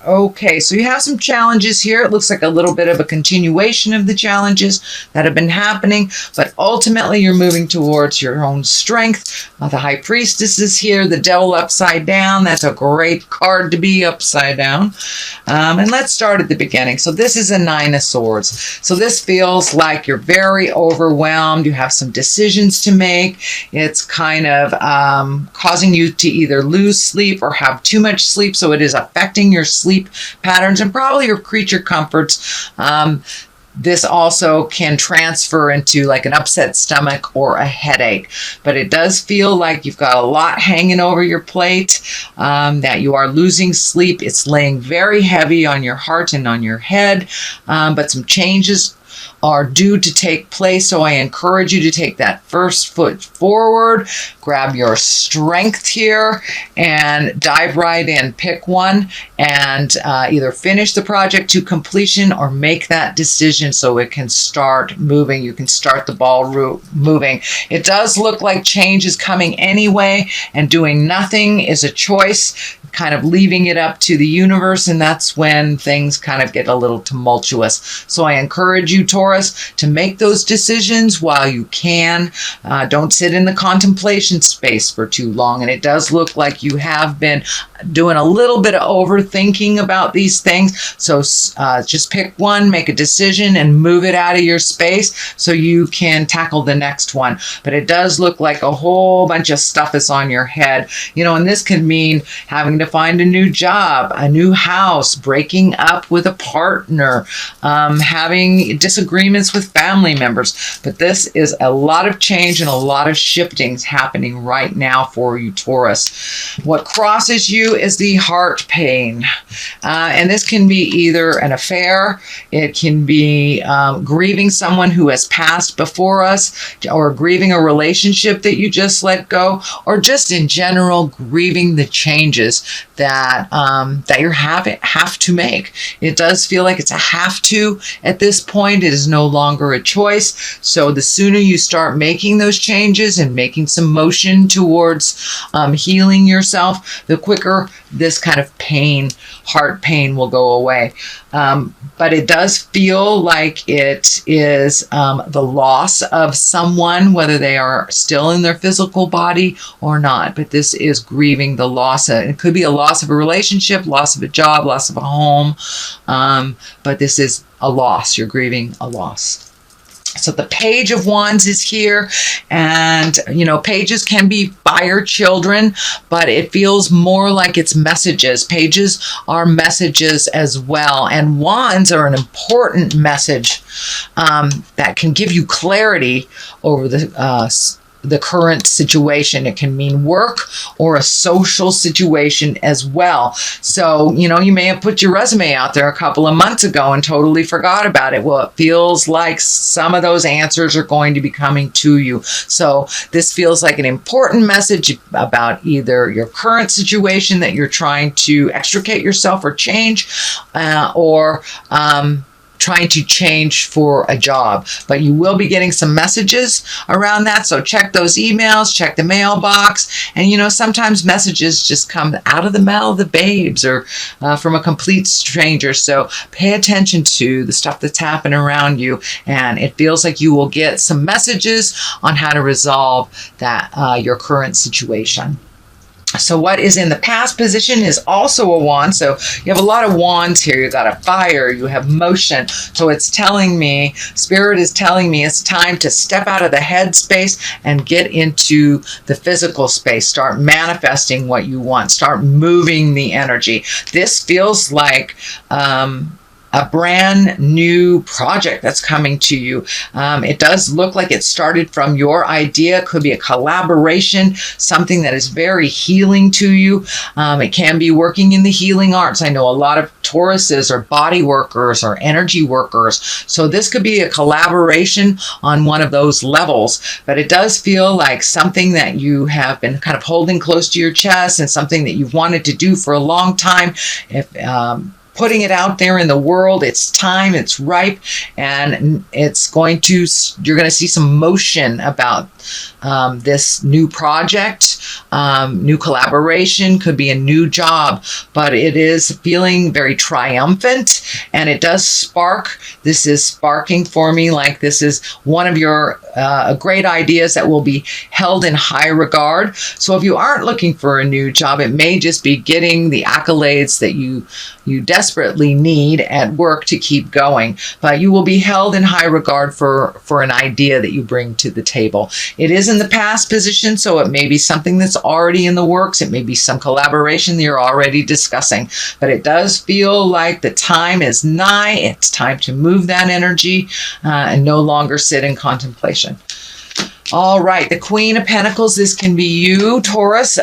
Okay, so you have some challenges here. It looks like a little bit of a continuation of the challenges that have been happening, but ultimately you're moving towards your own strength. The High Priestess is here, the Devil upside down. That's a great card to be upside down. And let's start at the beginning. So this is a Nine of Swords. So this feels like you're very overwhelmed. You have some decisions to make. It's kind of causing you to either lose sleep or have too much sleep, so it is affecting your sleep patterns and probably your creature comforts. This also can transfer into like an upset stomach or a headache, but it does feel like you've got a lot hanging over your plate, that you are losing sleep. It's laying very heavy on your heart and on your head, but some changes are due to take place. So I encourage you to take that first foot forward, grab your strength here and dive right in. Pick one and either finish the project to completion or make that decision so it can start moving. You can start the ball moving. It does look like change is coming anyway, and doing nothing is a choice, kind of leaving it up to the universe, and that's when things kind of get a little tumultuous. So I encourage you, Taurus, to make those decisions while you can. Don't sit in the contemplation space for too long, and it does look like you have been doing a little bit of overthinking about these things. So just pick one, make a decision, and move it out of your space so you can tackle the next one. But it does look like a whole bunch of stuff is on your head, and this can mean having to find a new job, a new house, breaking up with a partner, having disagreements with family members. But this is a lot of change and a lot of shiftings happening right now for you, Taurus. What crosses you is the heart pain. And this can be either an affair, it can be grieving someone who has passed before us, or grieving a relationship that you just let go, or just in general grieving the changes that you have to make. It does feel like it's a have to at this point. It is no longer a choice. So the sooner you start making those changes and making some motion towards healing yourself, the quicker this kind of pain, heart pain, will go away. But it does feel like it is the loss of someone, whether they are still in their physical body or not. But this is grieving the loss. It could be a loss of a relationship, loss of a job, loss of a home. But this is a loss. You're grieving a loss. So the Page of Wands is here, and pages can be fire children, but it feels more like it's messages. Pages are messages as well, and wands are an important message that can give you clarity over the current situation. It can mean work or a social situation as well. So, you may have put your resume out there a couple of months ago and totally forgot about it. Well, it feels like some of those answers are going to be coming to you. So this feels like an important message about either your current situation that you're trying to extricate yourself or change, or trying to change for a job. But you will be getting some messages around that, so check those emails, check the mailbox. And sometimes messages just come out of the mouth of the babes, or from a complete stranger. So pay attention to the stuff that's happening around you, and it feels like you will get some messages on how to resolve that your current situation. So what is in the past position is also a wand. So you have a lot of wands here. You've got a fire, you have motion. So it's telling me, Spirit is telling me, it's time to step out of the head space and get into the physical space. Start manifesting what you want. Start moving the energy. This feels like a brand new project that's coming to you. It does look like it started from your idea. It could be a collaboration, something that is very healing to you. It can be working in the healing arts. I know a lot of Tauruses are body workers or energy workers. So this could be a collaboration on one of those levels. But it does feel like something that you have been kind of holding close to your chest, and something that you've wanted to do for a long time. putting it out there in the world. It's time, it's ripe, and you're going to see some motion about this new project, new collaboration, could be a new job, but it is feeling very triumphant, and it does spark. This is sparking for me like this is one of your great ideas that will be held in high regard. So if you aren't looking for a new job, it may just be getting the accolades that you desperately need at work to keep going, but you will be held in high regard for an idea that you bring to the table. It is in the past position, so it may be something that's already in the works. It may be some collaboration that you're already discussing, but it does feel like the time is nigh. It's time to move that energy and no longer sit in contemplation. All right, the Queen of Pentacles, this can be you, Taurus.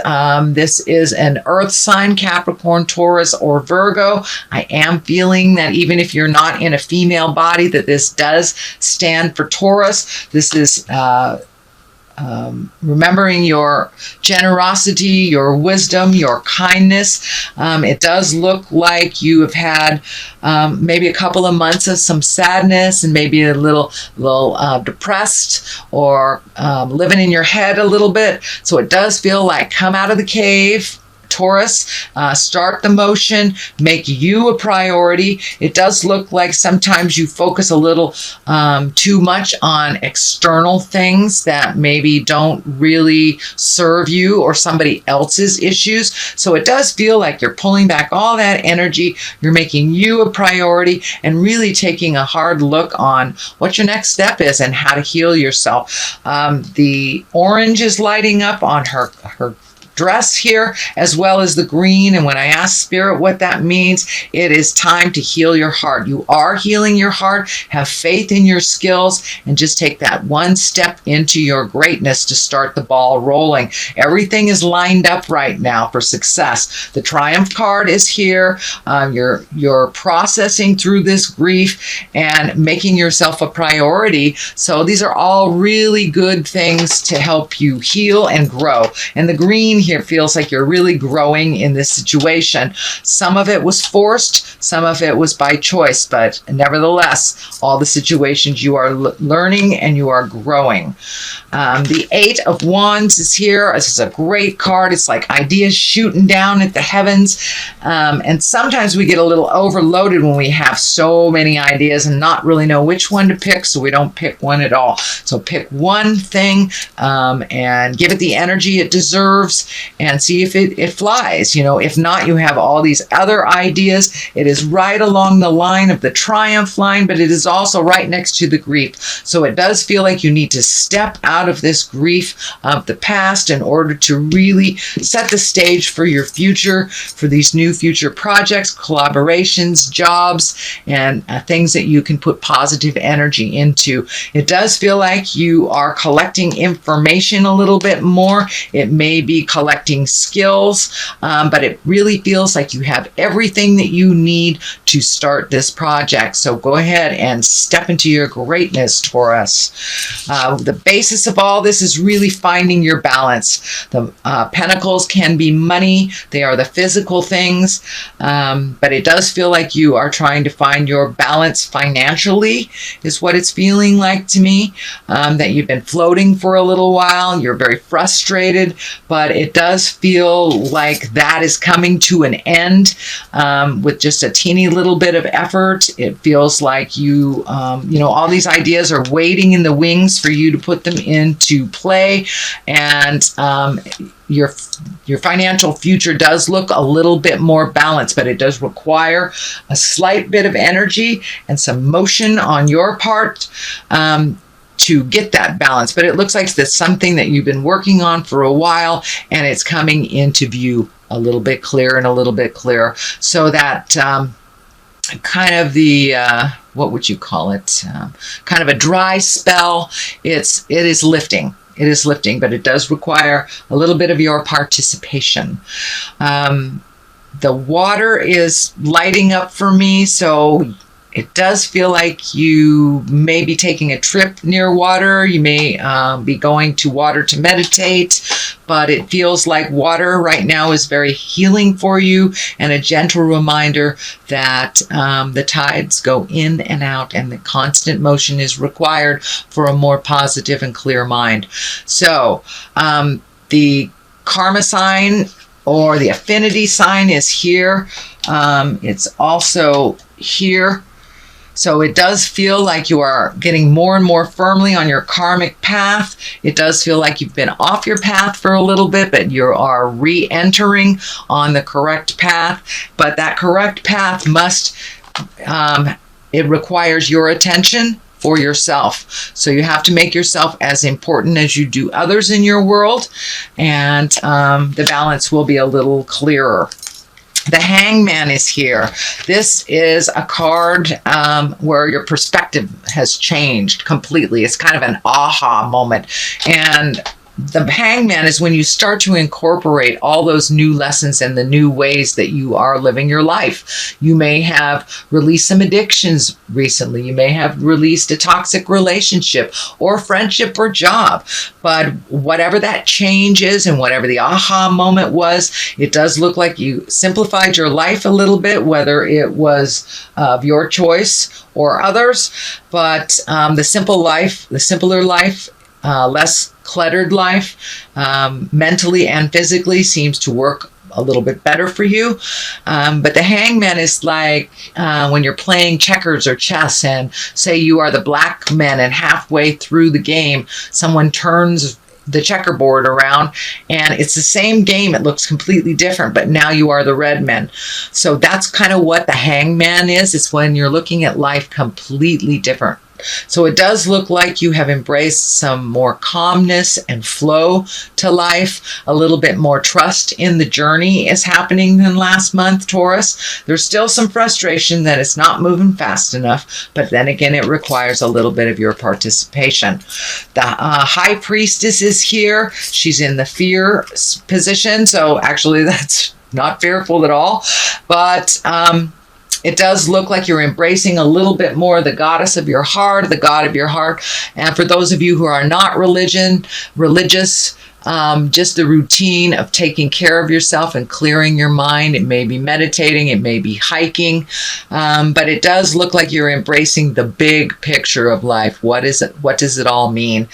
This is an earth sign, Capricorn, Taurus, or Virgo. I am feeling that even if you're not in a female body, that this does stand for Taurus. This is remembering your generosity, your wisdom, your kindness. It does look like you have had maybe a couple of months of some sadness and maybe a little depressed or living in your head a little bit. So it does feel like come out of the cave, Taurus, start the motion, make you a priority. It does look like sometimes you focus a little too much on external things that maybe don't really serve you or somebody else's issues. So it does feel like you're pulling back all that energy. You're making you a priority and really taking a hard look on what your next step is and how to heal yourself. The orange is lighting up on her dress here, as well as the green. And when I ask Spirit what that means, it is time to heal your heart. You are healing your heart. Have faith in your skills and just take that one step into your greatness to start the ball rolling. Everything is lined up right now for success. The Triumph card is here. You're processing through this grief and making yourself a priority. So these are all really good things to help you heal and grow. And the green here feels like you're really growing in this situation. Some of it was forced, some of it was by choice, but nevertheless, all the situations you are learning and you are growing. The Eight of Wands is here. This is a great card. It's like ideas shooting down at the heavens. And sometimes we get a little overloaded when we have so many ideas and not really know which one to pick, so we don't pick one at all. So pick one thing and give it the energy it deserves and see if it flies. If not, you have all these other ideas. It is right along the line of the Triumph line, but it is also right next to the grief. So it does feel like you need to step out of this grief of the past in order to really set the stage for your future, for these new future projects, collaborations, jobs, and things that you can put positive energy into. It does feel like you are collecting information a little bit more. It may be collecting skills, but it really feels like you have everything that you need to start this project. So go ahead and step into your greatness, Taurus. The basis of all this is really finding your balance. The pentacles can be money. They are the physical things, but it does feel like you are trying to find your balance financially is what it's feeling like to me, that you've been floating for a little while. You're very frustrated, but it does feel like that is coming to an end with just a teeny little bit of effort. It feels like all these ideas are waiting in the wings for you to put them into play, and your financial future does look a little bit more balanced, but it does require a slight bit of energy and some motion on your part to get that balance. But it looks like that's something that you've been working on for a while, and it's coming into view a little bit clearer and a little bit clearer. So that kind of the what would you call it? Kind of a dry spell. It is lifting. It is lifting, but it does require a little bit of your participation. The water is lighting up for me, so It does feel like you may be taking a trip near water. You may be going to water to meditate, but it feels like water right now is very healing for you and a gentle reminder that the tides go in and out and the constant motion is required for a more positive and clear mind. So the karma sign or the affinity sign is here. It's also here. So it does feel like you are getting more and more firmly on your karmic path. It does feel like you've been off your path for a little bit, but you are re-entering on the correct path. But that correct path it requires your attention for yourself. So you have to make yourself as important as you do others in your world, and the balance will be a little clearer. The Hangman is here. This is a card where your perspective has changed completely. It's kind of an aha moment. And the Hangman is when you start to incorporate all those new lessons and the new ways that you are living your life. You may have released some addictions recently. You may have released a toxic relationship or friendship or job. But whatever that change is and whatever the aha moment was, it does look like you simplified your life a little bit, whether it was of your choice or others. But the simpler life, less cluttered life, mentally and physically seems to work a little bit better for you. But the Hangman is like when you're playing checkers or chess and say you are the black man and halfway through the game, someone turns the checkerboard around and it's the same game. It looks completely different, but now you are the red man. So that's kind of what the Hangman is. It's when you're looking at life completely different. So it does look like you have embraced some more calmness and flow to life. A little bit more trust in the journey is happening than last month, Taurus. There's still some frustration that it's not moving fast enough, but then again, it requires a little bit of your participation. The High Priestess is here. She's in the fear position, so actually that's not fearful at all, but it does look like you're embracing a little bit more the goddess of your heart, the God of your heart. And for those of you who are not religious, just the routine of taking care of yourself and clearing your mind. It may be meditating, it may be hiking, but it does look like you're embracing the big picture of life. What is it? What does it all mean?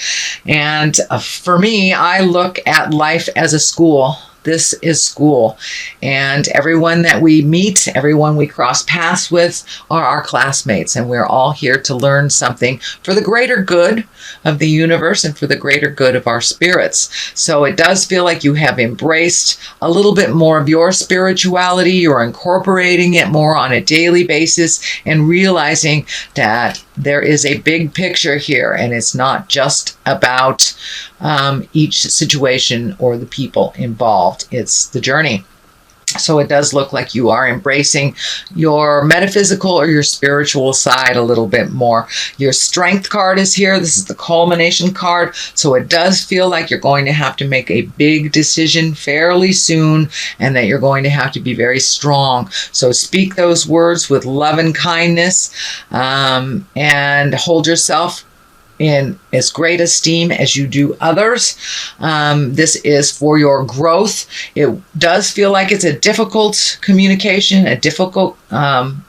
And for me, I look at life as a school. This is school, and everyone that we meet, everyone we cross paths with are our classmates, and we're all here to learn something for the greater good of the universe and for the greater good of our spirits. So it does feel like you have embraced a little bit more of your spirituality. You're incorporating it more on a daily basis and realizing that there is a big picture here, and it's not just about each situation or the people involved. It's the journey. So it does look like you are embracing your metaphysical or your spiritual side a little bit more. Your Strength card is here. This is the culmination card. So it does feel like you're going to have to make a big decision fairly soon and that you're going to have to be very strong. So speak those words with love and kindness, and hold yourself in as great esteem as you do others. This is for your growth. It does feel like it's a difficult communication, a difficult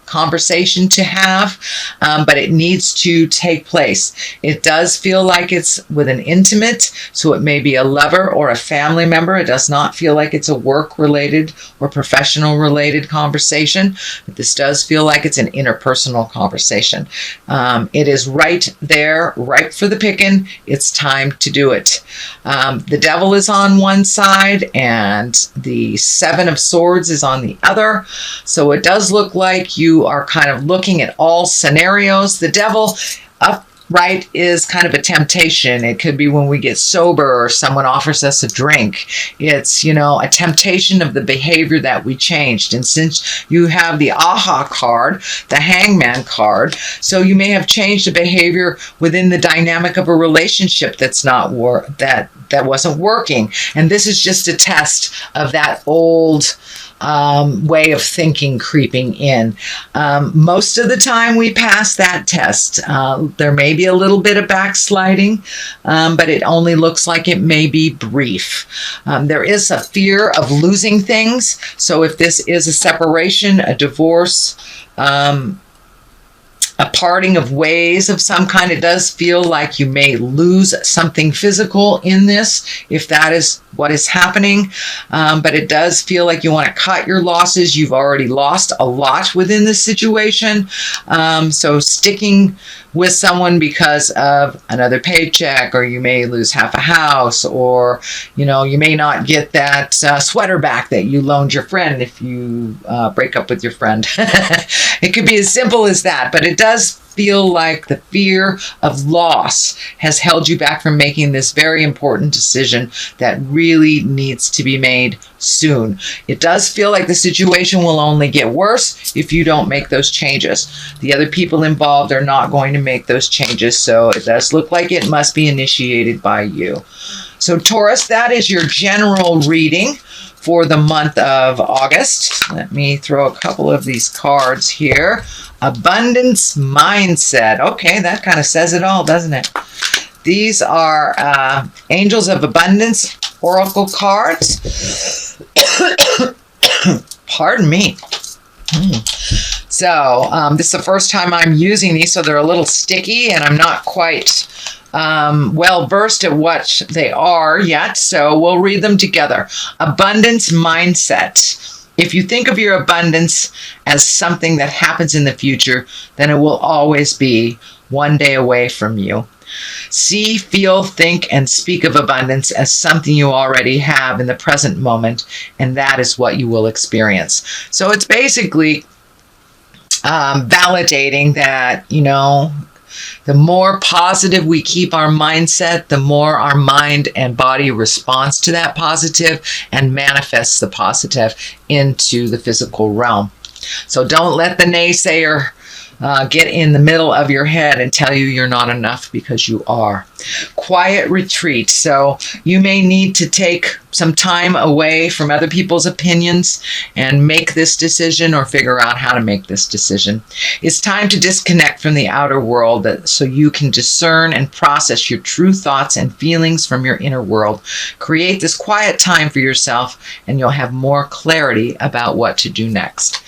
conversation to have, but it needs to take place. It does feel like it's with an intimate, so it may be a lover or a family member. It does not feel like it's a work-related or professional-related conversation, but this does feel like it's an interpersonal conversation. It is right there, ripe for the picking. It's time to do it. The Devil is on one side and the Seven of Swords is on the other. So it does look like you are kind of looking at all scenarios. The Devil upright is kind of a temptation. It could be when we get sober or someone offers us a drink. It's, a temptation of the behavior that we changed. And since you have the aha card, the Hangman card, so you may have changed a behavior within the dynamic of a relationship that's not that wasn't working. And this is just a test of that old way of thinking creeping in. Most of the time we pass that test. There may be a little bit of backsliding, but it only looks like it may be brief. There is a fear of losing things. So if this is a separation, a divorce, a parting of ways of some kind, it does feel like you may lose something physical in this, if that is what is happening. But it does feel like you want to cut your losses. You've already lost a lot within this situation. So sticking with someone because of another paycheck, or you may lose half a house, or you may not get that sweater back that you loaned your friend if you break up with your friend. It could be as simple as that, but it does feel like the fear of loss has held you back from making this very important decision that really needs to be made soon. It does feel like the situation will only get worse if you don't make those changes. The other people involved are not going to make those changes, so it does look like it must be initiated by you. So Taurus, that is your general reading for the month of August. Let me throw a couple of these cards here. Abundance mindset. Okay, that kind of says it all, doesn't it? These are Angels of Abundance Oracle cards. Pardon me. So this is the first time I'm using these, so they're a little sticky, and I'm not quite well versed at what they are yet, so we'll read them together. Abundance mindset. If you think of your abundance as something that happens in the future, then it will always be one day away from you. See, feel, think, and speak of abundance as something you already have in the present moment, and that is what you will experience. So it's basically validating that, the more positive we keep our mindset, the more our mind and body responds to that positive and manifests the positive into the physical realm. So don't let the naysayer get in the middle of your head and tell you you're not enough, because you are. Quiet retreat. So you may need to take some time away from other people's opinions and make this decision, or figure out how to make this decision. It's time to disconnect from the outer world so you can discern and process your true thoughts and feelings from your inner world. Create this quiet time for yourself, and you'll have more clarity about what to do next.